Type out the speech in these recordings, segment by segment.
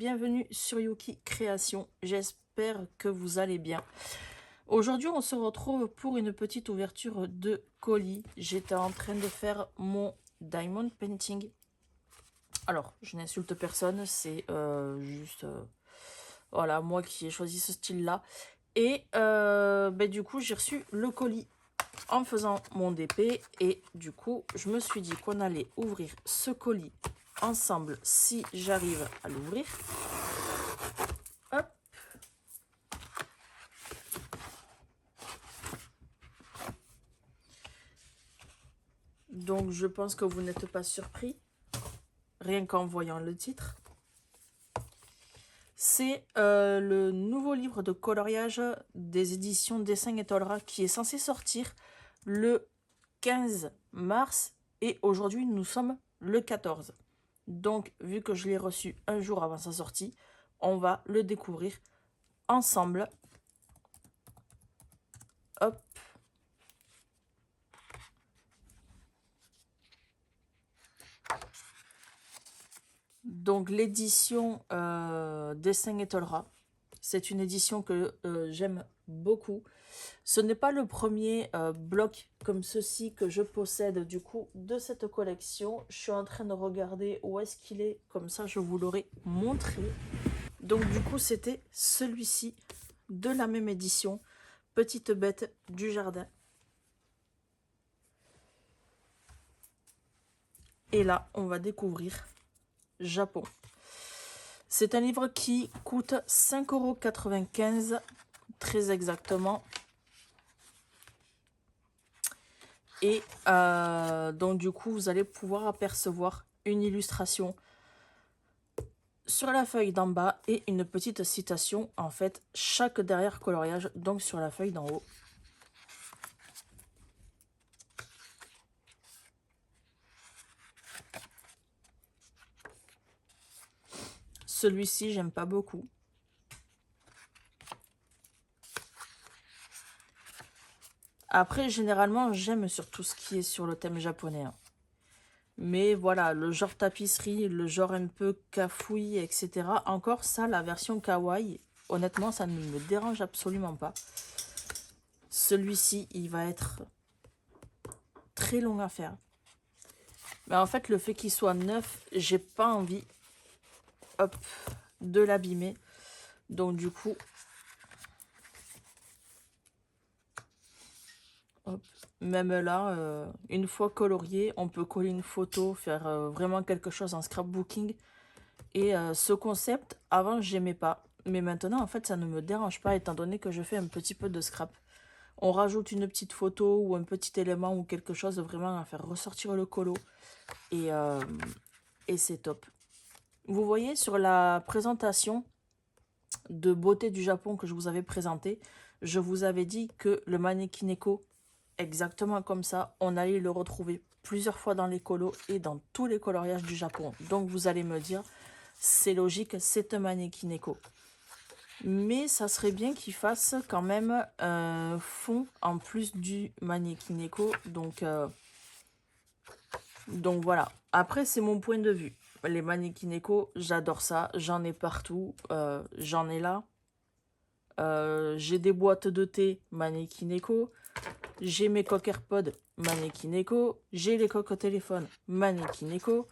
bienvenue sur Yuki Création. J'espère que vous allez bien. Aujourd'hui, on se retrouve pour une petite ouverture de colis. J'étais en train de faire mon diamond painting. Alors, je n'insulte personne, c'est juste voilà, moi qui ai choisi ce style-là. Et du coup, j'ai reçu le colis en faisant mon DP. Et du coup, je me suis dit qu'on allait ouvrir ce colis ensemble si j'arrive à l'ouvrir. Hop. Donc, je pense que vous n'êtes pas surpris, rien qu'en voyant le titre. C'est le nouveau livre de coloriage des éditions Dessin et Tolera qui est censé sortir le 15 mars et aujourd'hui nous sommes le 14. Donc vu que je l'ai reçu un jour avant sa sortie, on va le découvrir ensemble. Hop. Donc l'édition Dessin et Tolera, c'est une édition que j'aime beaucoup. Ce n'est pas le premier bloc comme ceci que je possède du coup de cette collection. Je suis en train de regarder où est-ce qu'il est, comme ça je vous l'aurai montré. Donc du coup c'était celui-ci de la même édition, Petite bête du jardin. Et là on va découvrir Japon. C'est un livre qui coûte 5,95 €, très exactement. Et donc du coup, vous allez pouvoir apercevoir une illustration sur la feuille d'en bas et une petite citation, en fait, chaque derrière coloriage, donc sur la feuille d'en haut. Celui-ci, j'aime pas beaucoup. Après, généralement, j'aime surtout ce qui est sur le thème japonais. Hein. Mais voilà, le genre tapisserie, le genre un peu cafouille, etc. Encore ça, la version kawaii, honnêtement, ça ne me dérange absolument pas. Celui-ci, il va être très long à faire. Mais en fait, le fait qu'il soit neuf, j'ai pas envie hop, de l'abîmer. Donc du coup, hop, même là, une fois colorié, on peut coller une photo, faire vraiment quelque chose en scrapbooking. Et ce concept, avant, j'aimais pas. Mais maintenant, en fait, ça ne me dérange pas, étant donné que je fais un petit peu de scrap. On rajoute une petite photo ou un petit élément ou quelque chose vraiment à faire ressortir le colo. Et c'est top. Vous voyez, sur la présentation de beauté du Japon que je vous avais présenté, je vous avais dit que le Manekineko, exactement comme ça, on allait le retrouver plusieurs fois dans les colos et dans tous les coloriages du Japon. Donc vous allez me dire, c'est logique, c'est un Manekineko. Mais ça serait bien qu'il fasse quand même un fond en plus du Manekineko. Donc voilà. Après, c'est mon point de vue. Les Manekineko, j'adore ça. J'en ai partout. J'en ai là. J'ai des boîtes de thé Manekineko. J'ai mes coques AirPods Manekineko. J'ai les coques au téléphone Manekineko.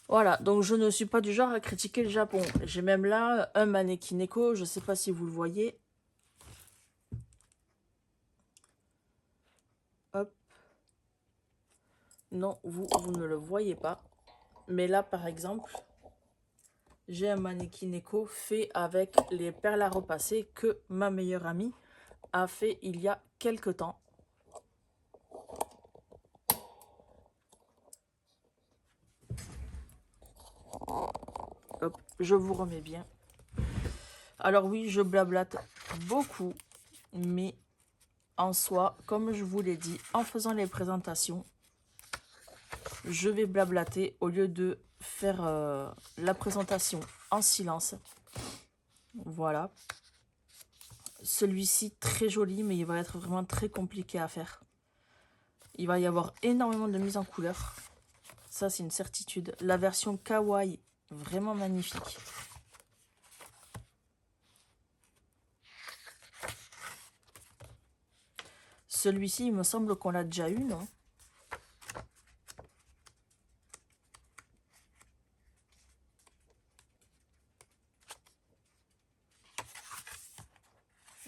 Voilà, donc je ne suis pas du genre à critiquer le Japon. J'ai même là un Manekineko, je ne sais pas si vous le voyez. Hop. Non, vous ne le voyez pas. Mais là, par exemple, j'ai un Manekineko fait avec les perles à repasser que ma meilleure amie a fait il y a quelques temps. Hop, je vous remets bien. Alors oui, je blablate beaucoup, mais en soi, comme je vous l'ai dit, en faisant les présentations, je vais blablater au lieu de faire la présentation en silence. Voilà. Celui-ci, très joli, mais il va être vraiment très compliqué à faire. Il va y avoir énormément de mise en couleur. Ça, c'est une certitude. La version kawaii, vraiment magnifique. Celui-ci, il me semble qu'on l'a déjà eu, non?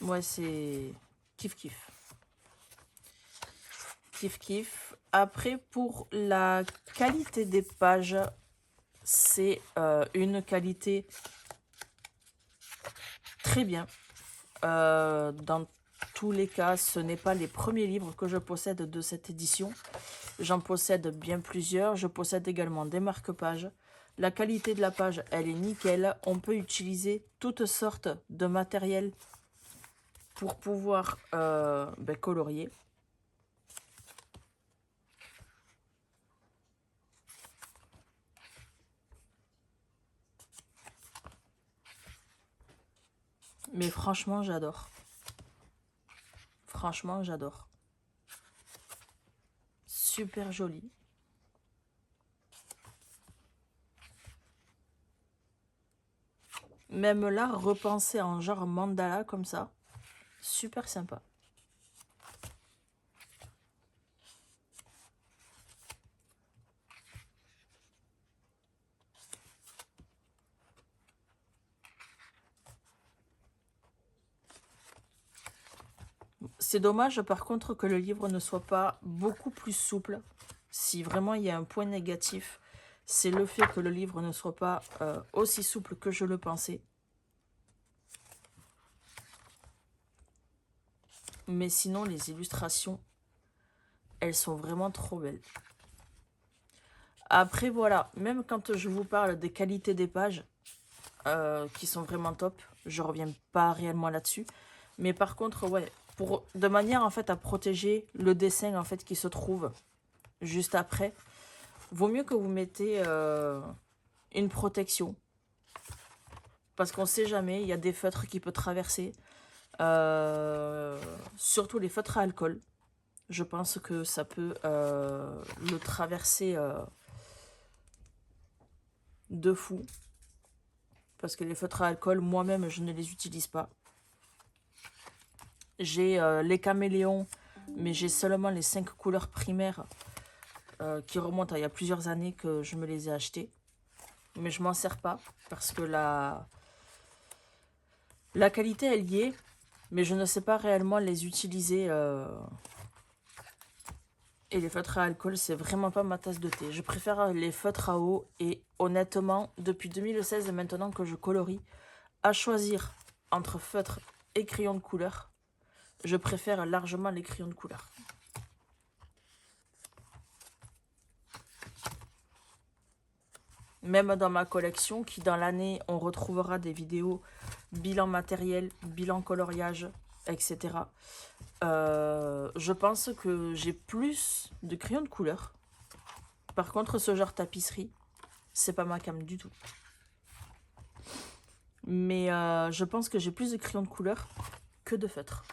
Ouais, c'est kiff kiff. Kiff kiff. Après, pour la qualité des pages, c'est une qualité très bien. Dans tous les cas, ce n'est pas les premiers livres que je possède de cette édition. J'en possède bien plusieurs. Je possède également des marque-pages. La qualité de la page, elle est nickel. On peut utiliser toutes sortes de matériel pour pouvoir colorier. Mais franchement, j'adore. Franchement, j'adore. Super joli. Même là, repenser en genre mandala comme ça, super sympa. C'est dommage par contre que le livre ne soit pas beaucoup plus souple. Si vraiment il y a un point négatif, c'est le fait que le livre ne soit pas aussi souple que je le pensais. Mais sinon, les illustrations, elles sont vraiment trop belles. Après, voilà, même quand je vous parle des qualités des pages, qui sont vraiment top, je reviens pas réellement là-dessus. Mais par contre, ouais, de manière en fait à protéger le dessin en fait qui se trouve juste après, vaut mieux que vous mettez une protection. Parce qu'on sait jamais, il y a des feutres qui peuvent traverser. Surtout les feutres à alcool. Je pense que ça peut le traverser de fou. Parce que les feutres à alcool, moi-même, je ne les utilise pas. J'ai les caméléons, mais j'ai seulement les 5 couleurs primaires qui remontent à il y a plusieurs années que je me les ai achetés. Mais je m'en sers pas parce que la qualité, elle y est, mais je ne sais pas réellement les utiliser. Et les feutres à alcool, c'est vraiment pas ma tasse de thé. Je préfère les feutres à eau et honnêtement, depuis 2016 et maintenant que je colorie, à choisir entre feutre et crayon de couleur, je préfère largement les crayons de couleur. Même dans ma collection, qui dans l'année, on retrouvera des vidéos bilan matériel, bilan coloriage, etc. Je pense que j'ai plus de crayons de couleur. Par contre, ce genre tapisserie, c'est pas ma came du tout. Mais je pense que j'ai plus de crayons de couleur que de feutres.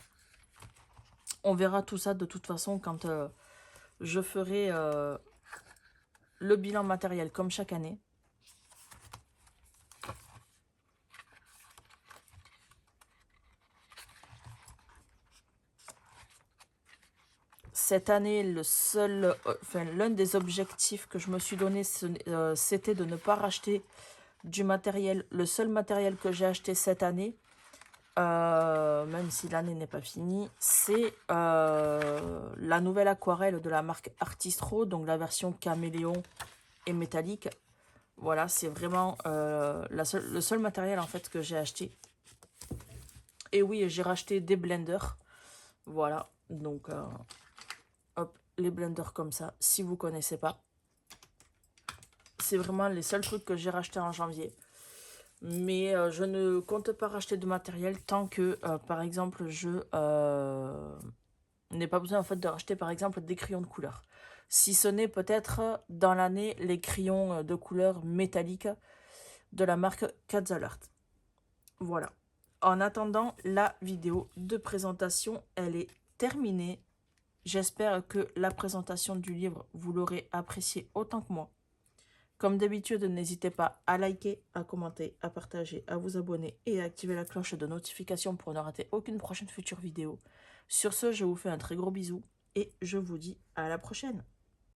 On verra tout ça de toute façon quand je ferai le bilan matériel comme chaque année. Cette année, l'un des objectifs que je me suis donné, c'était de ne pas racheter du matériel. Le seul matériel que j'ai acheté cette année, même si l'année n'est pas finie, c'est la nouvelle aquarelle de la marque Artistro, donc la version caméléon et métallique. Voilà, c'est vraiment le seul matériel en fait que j'ai acheté. Et oui, j'ai racheté des blenders. Voilà, donc hop, les blenders comme ça, si vous connaissez pas. C'est vraiment les seuls trucs que j'ai racheté en janvier. Mais je ne compte pas racheter de matériel tant que, par exemple, je n'ai pas besoin en fait de racheter, par exemple, des crayons de couleur. Si ce n'est peut-être dans l'année les crayons de couleur métallique de la marque Catzalert. Voilà. En attendant, la vidéo de présentation, elle est terminée. J'espère que la présentation du livre, vous l'aurez apprécié autant que moi. Comme d'habitude, n'hésitez pas à liker, à commenter, à partager, à vous abonner et à activer la cloche de notification pour ne rater aucune prochaine future vidéo. Sur ce, je vous fais un très gros bisou et je vous dis à la prochaine.